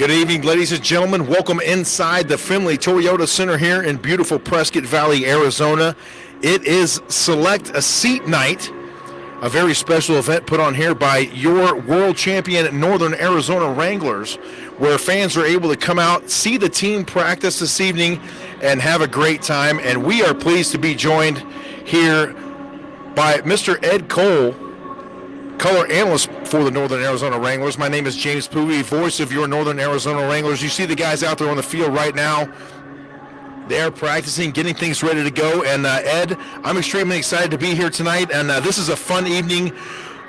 Good evening, ladies and gentlemen. Welcome inside the Findlay Toyota Center here in beautiful Prescott Valley, Arizona. It is Select-A-Seat night, a very special event put on here by your world champion Northern Arizona Wranglers, where fans are able to come out, see the team practice this evening, and have a great time. And we are pleased to be joined here by Mr. Ed Cole, color analyst for the Northern Arizona Wranglers. My name is James Pui, voice of your Northern Arizona Wranglers. You see the guys out there on the field right now. They're practicing, getting things ready to go. And Ed, I'm extremely excited to be here tonight. And this is a fun evening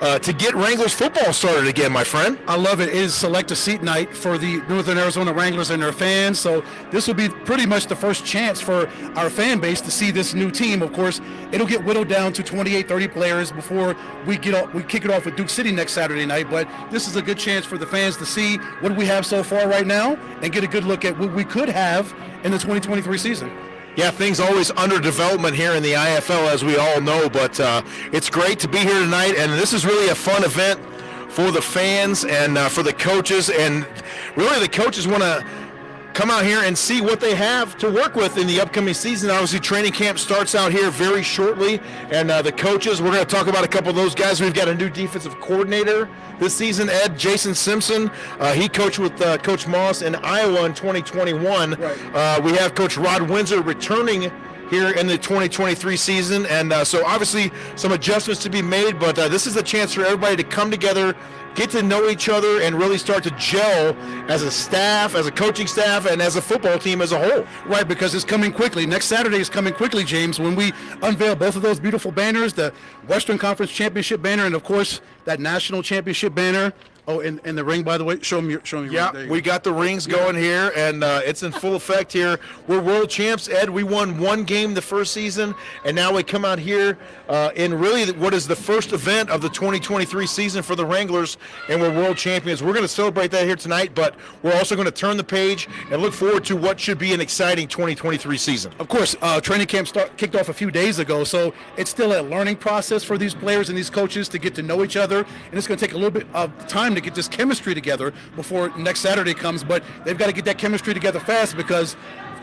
to get Wranglers football started again, my friend. I love it. It is Select-A-Seat night for the Northern Arizona Wranglers and their fans. So this will be pretty much the first chance for our fan base to see this new team. Of course, it'll get whittled down to 28, 30 players before we kick it off with Duke City next Saturday night. But this is a good chance for the fans to see what we have so far right now and get a good look at what we could have in the 2023 season. Yeah, things always under development here in the IFL, as we all know, but it's great to be here tonight, and this is really a fun event for the fans and for the coaches, and really the coaches want to come out here and see what they have to work with in the upcoming season. Obviously, training camp starts out here very shortly, and the coaches, we're going to talk about a couple of those guys. We've got a new defensive coordinator this season, Ed, Jason Simpson. He coached with Coach Moss in Iowa in 2021. Right. We have Coach Rod Windsor returning here in the 2023 season, and so obviously some adjustments to be made, but this is a chance for everybody to come together, get to know each other, and really start to gel as a staff, as a coaching staff, and as a football team as a whole. Right, because it's coming quickly. Next Saturday is coming quickly, James, when we unveil both of those beautiful banners, the Western Conference Championship banner and, of course, that National Championship banner. Oh, and the ring, by the way, show me. Yeah, we got the rings going here, and it's in full effect here. We're world champs, Ed. We won one game the first season, and now we come out here in really what is the first event of the 2023 season for the Wranglers, and we're world champions. We're going to celebrate that here tonight, but we're also going to turn the page and look forward to what should be an exciting 2023 season. Of course, training camp kicked off a few days ago, so it's still a learning process for these players and these coaches to get to know each other, and it's going to take a little bit of time to get this chemistry together before next Saturday comes, but they've got to get that chemistry together fast because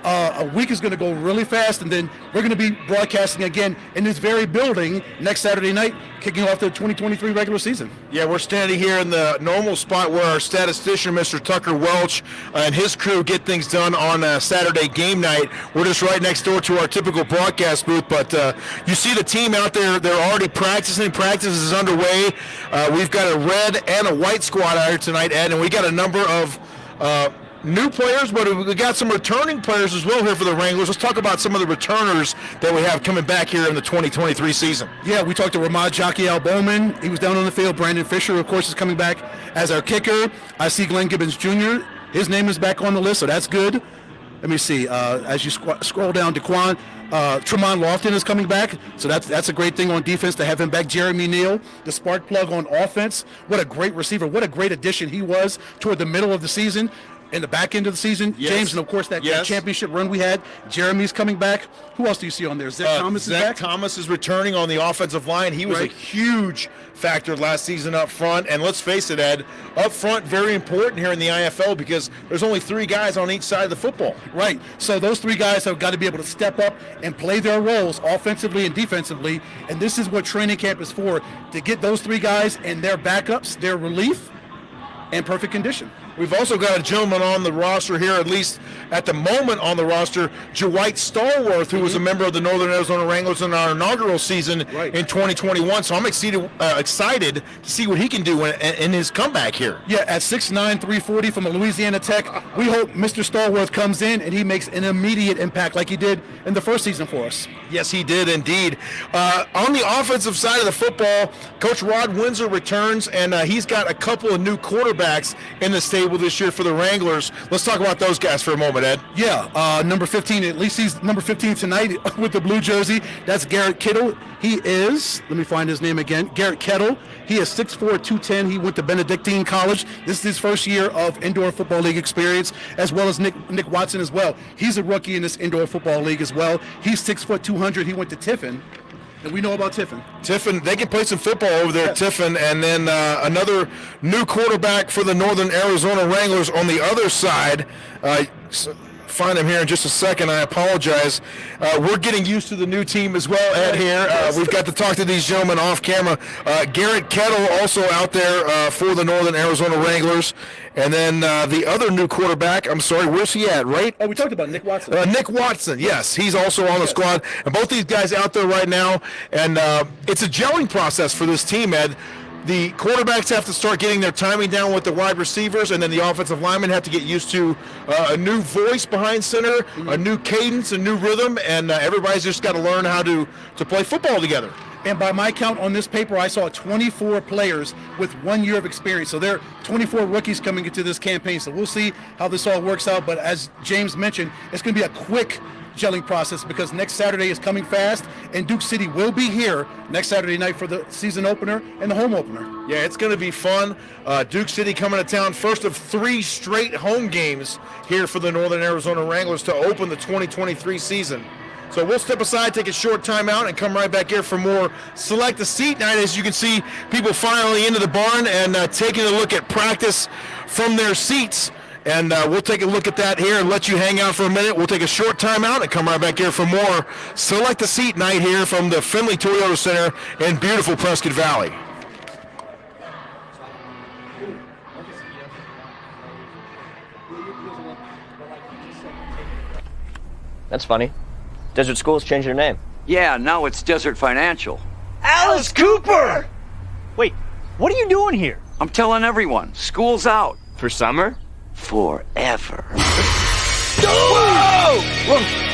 a week is going to go really fast, and then we're going to be broadcasting again in this very building next Saturday night, kicking off the 2023 regular season. Yeah, we're standing here in the normal spot where our statistician, Mr. Tucker Welch, and his crew get things done on Saturday game night. We're just right next door to our typical broadcast booth, but you see the team out there. They're already practicing. Practice is underway. We've got a red and a white squad out here tonight, Ed, and we got a number of new players, but we got some returning players as well here for the Wranglers. Let's talk about some of the returners that we have coming back here in the 2023 season. Yeah, we talked to Ramad Jockey-Al Bowman. He was down on the field. Brandon Fisher, of course, is coming back as our kicker. I see Glenn Gibbons Jr. His name is back on the list, so that's good. Let me see. As you scroll down, Daquan, Tremont Lofton is coming back, so that's a great thing on defense to have him back. Jeremy Neal, the spark plug on offense. What a great receiver. What a great addition he was toward the middle of the season. In the back end of the season, yes. James, and of course that championship run we had. Jeremy's coming back. Who else do you see on there? Zach Thomas is back. Zach Thomas is returning on the offensive line. He was a huge factor last season up front. And let's face it, Ed, up front, very important here in the IFL because there's only three guys on each side of the football. Right. So those three guys have got to be able to step up and play their roles offensively and defensively. And this is what training camp is for, to get those three guys and their backups, their relief, in perfect condition. We've also got a gentleman on the roster here, at least at the moment on the roster, Dwight Stallworth, who was a member of the Northern Arizona Wranglers in our inaugural season in 2021. So I'm excited to see what he can do in his comeback here. Yeah, at 6'9", 340 from a Louisiana Tech, we hope Mr. Stallworth comes in and he makes an immediate impact like he did in the first season for us. Yes, he did indeed. On the offensive side of the football, Coach Rod Windsor returns, and he's got a couple of new quarterbacks in the stable this year for the Wranglers. Let's talk about those guys for a moment, Ed. Yeah, number 15, at least he's number 15 tonight with the blue jersey. That's Garrett Kittle. He is, let me find his name again, Garrett Kettle. He is 6'4", 210. He went to Benedictine College. This is his first year of Indoor Football League experience, as well as Nick Watson as well. He's a rookie in this Indoor Football League as well. He's 6'2", 200. He went to Tiffin. And we know about Tiffin. Tiffin, they can play some football over there at Tiffin. And then another new quarterback for the Northern Arizona Wranglers on the other side. Find him here in just a second. I apologize. We're getting used to the new team as well, Ed, here. We've got to talk to these gentlemen off camera. Garrett Kettle also out there for the Northern Arizona Wranglers. And then the other new quarterback, I'm sorry, where's he at, right? Oh, we talked about Nick Watson. Nick Watson, yes. He's also on the squad. And both these guys out there right now. And it's a gelling process for this team, Ed. The quarterbacks have to start getting their timing down with the wide receivers, and then the offensive linemen have to get used to a new voice behind center, a new cadence, a new rhythm, and everybody's just got to learn how to play football together. And by my count on this paper, I saw 24 players with 1 year of experience. So there are 24 rookies coming into this campaign. So we'll see how this all works out. But as James mentioned, it's going to be a quick gelling process because next Saturday is coming fast, and Duke City will be here next Saturday night for the season opener and the home opener. Yeah, it's going to be fun. Duke City coming to town, first of 3 straight home games here for the Northern Arizona Wranglers to open the 2023 season. So we'll step aside, take a short time out, and come right back here for more Select-A-Seat night. As you can see, people finally into the barn and taking a look at practice from their seats. And we'll take a look at that here and let you hang out for a minute. We'll take a short time out and come right back here for more Select-A-Seat night here from the Findlay Toyota Center in beautiful Prescott Valley. That's funny. Desert School's changed their name. Yeah, now it's Desert Financial. Alice Cooper! Wait, what are you doing here? I'm telling everyone, school's out. For summer? Forever. Whoa! Whoa!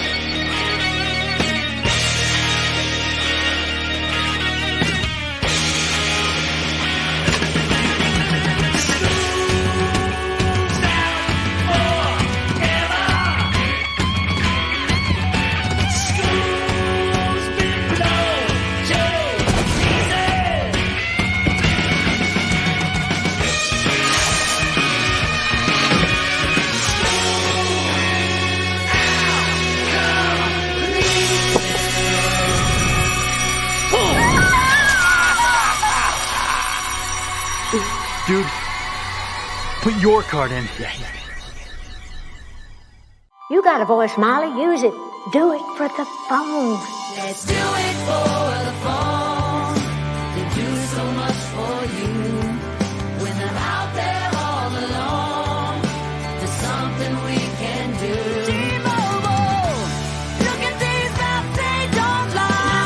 Dude, put your card in. You got a voice, Molly. Use it. Do it for the phone. Let's do it for the phone. They do so much for you. When they're out there all alone, there's something we can do. T-Mobile, look at these maps, they don't lie.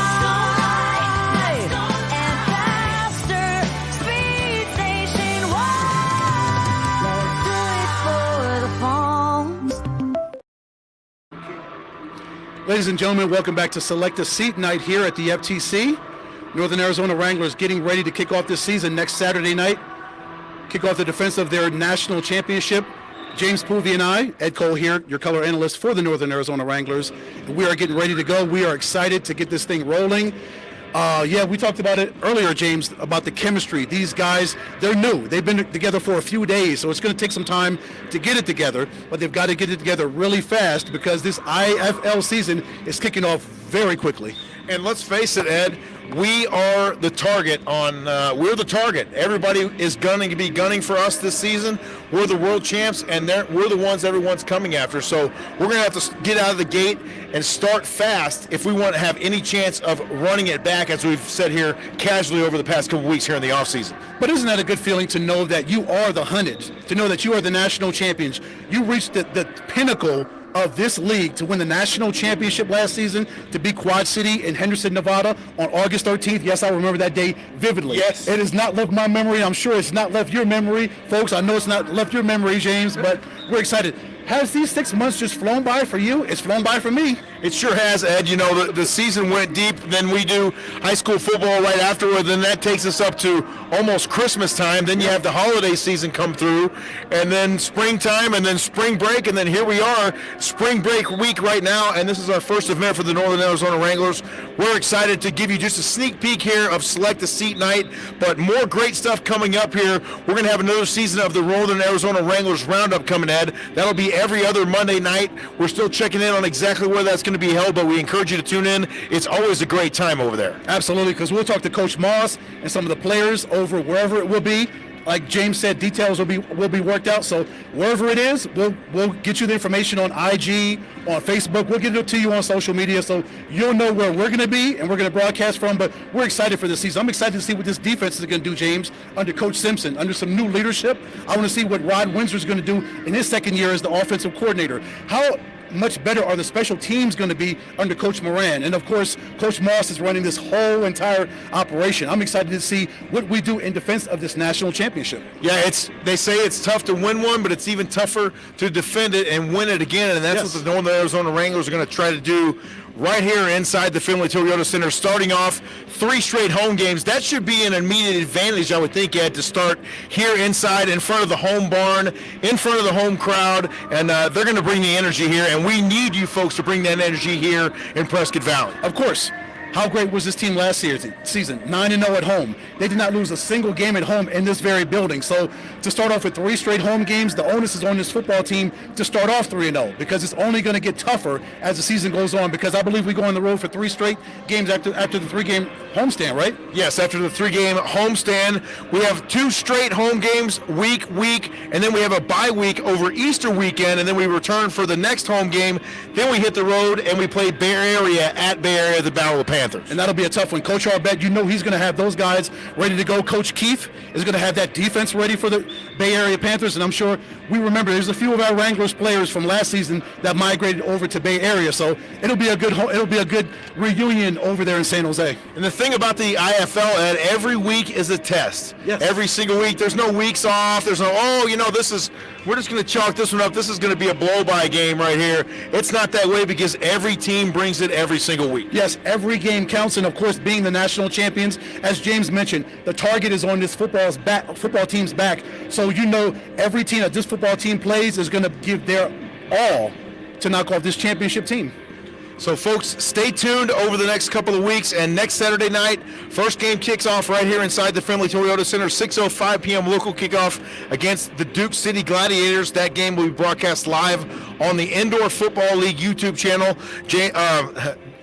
And faster speeds nationwide. Let's do it for the phone. Ladies and gentlemen, welcome back to Select-A-Seat night here at the FTC. Northern Arizona Wranglers getting ready to kick off this season next Saturday night. Kick off the defense of their national championship. James Poovey and I, Ed Cole here, your color analyst for the Northern Arizona Wranglers. And we are getting ready to go. We are excited to get this thing rolling. We talked about it earlier, James, about the chemistry. These guys, they're new. They've been together for a few days, so it's going to take some time to get it together. But they've got to get it together really fast because this IFL season is kicking off very quickly. And let's face it, Ed, we are the target we're the target. Everybody is gunning to be gunning for us this season. We're the world champs, and we're the ones everyone's coming after. So we're going to have to get out of the gate and start fast if we want to have any chance of running it back, as we've said here, casually over the past couple weeks here in the offseason. But isn't that a good feeling to know that you are the hunted, to know that you are the national champions? You reached the pinnacle of this league to win the national championship last season, to beat Quad City in Henderson, Nevada on August 13th. Yes, I remember that day vividly. Yes. It has not left my memory. I'm sure it's not left your memory. Folks, I know it's not left your memory, James, but we're excited. Has these 6 months just flown by for you? It's flown by for me. It sure has, Ed. You know, the season went deep. Then we do high school football right afterward. Then that takes us up to almost Christmas time. Then you have the holiday season come through, and then springtime, and then spring break, and then here we are, spring break week right now, and this is our first event for the Northern Arizona Wranglers. We're excited to give you just a sneak peek here of Select-A-Seat night, but more great stuff coming up here. We're going to have another season of the Northern Arizona Wranglers Roundup coming, Ed. That'll be every other Monday night. We're still checking in on exactly where that's going to be held, but we encourage you to tune in. It's always a great time over there. Absolutely, because we'll talk to Coach Moss and some of the players over wherever it will be. Like James said, details will be worked out. So wherever it is, we'll get you the information on IG, on Facebook. We'll get it to you on social media, so you'll know where we're going to be and we're going to broadcast from. But we're excited for this season. I'm excited to see what this defense is going to do, James, under Coach Simpson, under some new leadership. I want to see what Rod Windsor is going to do in his second year as the offensive coordinator. How much better are the special teams going to be under Coach Moran? And of course, Coach Moss is running this whole entire operation. I'm excited to see what we do in defense of this national championship. Yeah, they say it's tough to win one, but it's even tougher to defend it and win it again. And that's what the Northern Arizona Wranglers are going to try to do right here inside the Findlay Toyota Center, starting off 3 straight home games. That should be an immediate advantage, I would think, Ed, to start here inside in front of the home barn, in front of the home crowd, and they're going to bring the energy here, and we need you folks to bring that energy here in Prescott Valley. Of course. How great was this team last season? 9-0 at home. They did not lose a single game at home in this very building. So to start off with 3 straight home games, the onus is on this football team to start off 3-0, because it's only going to get tougher as the season goes on, because I believe we go on the road for 3 straight games after the 3-game homestand, right? Yes, after the 3-game homestand, we have 2 straight home games week, and then we have a bye week over Easter weekend, and then we return for the next home game. Then we hit the road and we play Bay Area at Bay Area, the Battle of the Panthers. And that'll be a tough one. Coach Arbet, you know he's going to have those guys ready to go. Coach Keefe is going to have that defense ready for the Bay Area Panthers, and I'm sure we remember there's a few of our Wranglers players from last season that migrated over to Bay Area, so it'll be a good reunion over there in San Jose. And the thing about the IFL, Ed, every week is a test. Yes. Every single week. There's no weeks off. There's no, we're just going to chalk this one up. This is going to be a blow-by game right here. It's not that way, because every team brings it every single week. Yes, every game counts, and of course, being the national champions, as James mentioned, the target is on this football team's back. So you know every team that this football team plays is going to give their all to knock off this championship team. So, folks, stay tuned over the next couple of weeks. And next Saturday night, first game kicks off right here inside the Findlay Toyota Center, 6:05 p.m. local kickoff against the Duke City Gladiators. That game will be broadcast live on the Indoor Football League YouTube channel.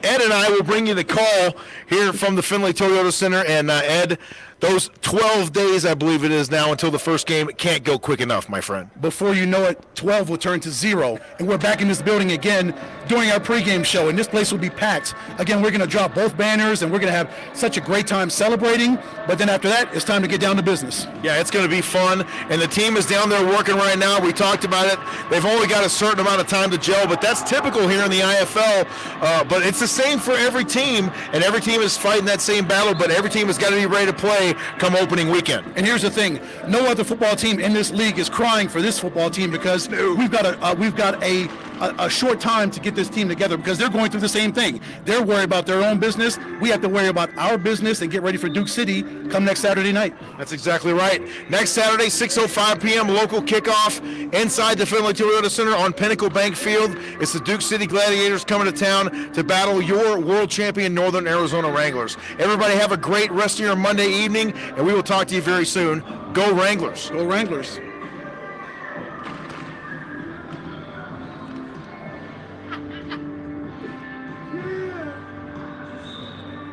Ed and I will bring you the call here from the Findlay Toyota Center. And, Ed, those 12 days, I believe it is now, until the first game can't go quick enough, my friend. Before you know it, 12 will turn to 0, and we're back in this building again during our pregame show, and this place will be packed. Again, we're going to drop both banners, and we're going to have such a great time celebrating, but then after that, it's time to get down to business. Yeah, it's going to be fun, and the team is down there working right now. We talked about it. They've only got a certain amount of time to gel, but that's typical here in the IFL, but it's the same for every team, and every team is fighting that same battle, but every team has got to be ready to play come opening weekend. And here's the thing: no other football team in this league is crying for this football team, because we've got a short time to get this team together, because they're going through the same thing. They're worried about their own business. We have to worry about our business and get ready for Duke City come next Saturday night. That's exactly right. Next Saturday, 6:05 p.m. local kickoff inside the Findlay Toyota Center on Pinnacle Bank Field. It's the Duke City Gladiators coming to town to battle your world champion Northern Arizona Wranglers. Everybody have a great rest of your Monday evening, and we will talk to you very soon. Go Wranglers. Go Wranglers.